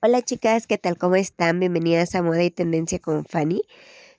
Hola chicas, ¿qué tal? ¿Cómo están? Bienvenidas a Moda y Tendencia con Fanny.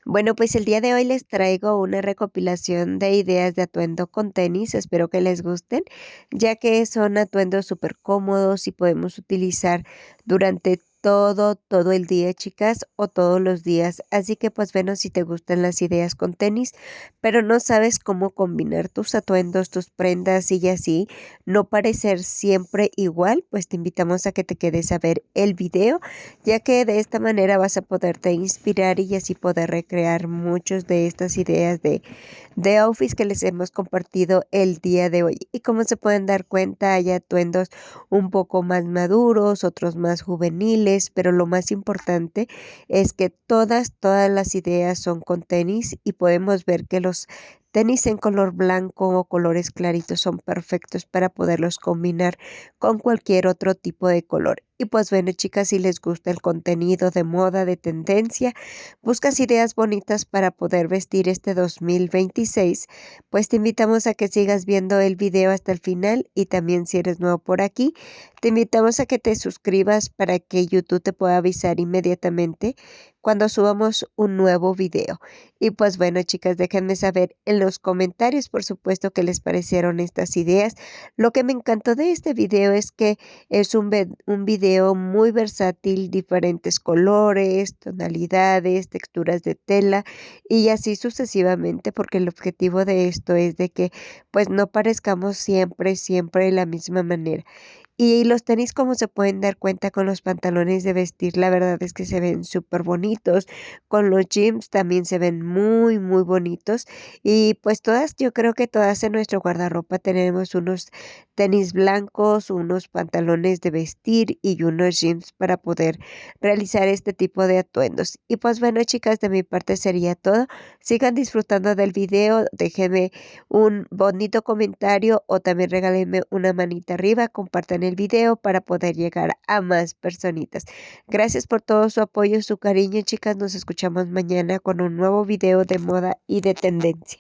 Bueno, pues el día de hoy les traigo una recopilación de ideas de atuendo con tenis, espero que les gusten, ya que son atuendos súper cómodos y podemos utilizar durante todo el día, chicas, o todos los días. Así que pues bueno, si te gustan las ideas con tenis, pero no sabes cómo combinar tus atuendos, tus prendas y así, no parecer siempre igual, pues te invitamos a que te quedes a ver el video ya que de esta manera vas a poderte inspirar y así poder recrear muchas de estas ideas de outfits que les hemos compartido el día de hoy. Y como se pueden dar cuenta, hay atuendos un poco más maduros, otros más juveniles, pero lo más importante es que todas las ideas son con tenis y podemos ver que los tenis en color blanco o colores claritos son perfectos para poderlos combinar con cualquier otro tipo de color. Y pues bueno, chicas, si les gusta el contenido de moda, de tendencia, buscas ideas bonitas para poder vestir este 2026, pues te invitamos a que sigas viendo el video hasta el final y también si eres nuevo por aquí, te invitamos a que te suscribas para que YouTube te pueda avisar inmediatamente cuando subamos un nuevo video. Y pues bueno, chicas, déjenme saber en los comentarios, por supuesto, qué les parecieron estas ideas. Lo que me encantó de este video es que es un video muy versátil, diferentes colores, tonalidades, texturas de tela y así sucesivamente, porque el objetivo de esto es de que pues no parezcamos siempre de la misma manera. Y los tenis, como se pueden dar cuenta con los pantalones de vestir, la verdad es que se ven súper bonitos. Con los jeans también se ven muy bonitos. Y pues todas, yo creo que todas en nuestro guardarropa tenemos unos tenis blancos, unos pantalones de vestir y unos jeans para poder realizar este tipo de atuendos. Y pues bueno, chicas, de mi parte sería todo. Sigan disfrutando del video, déjenme un bonito comentario o también regálenme una manita arriba, compartan el video para poder llegar a más personitas. Gracias por todo su apoyo, su cariño, chicas. Nos escuchamos mañana con un nuevo video de moda y de tendencia.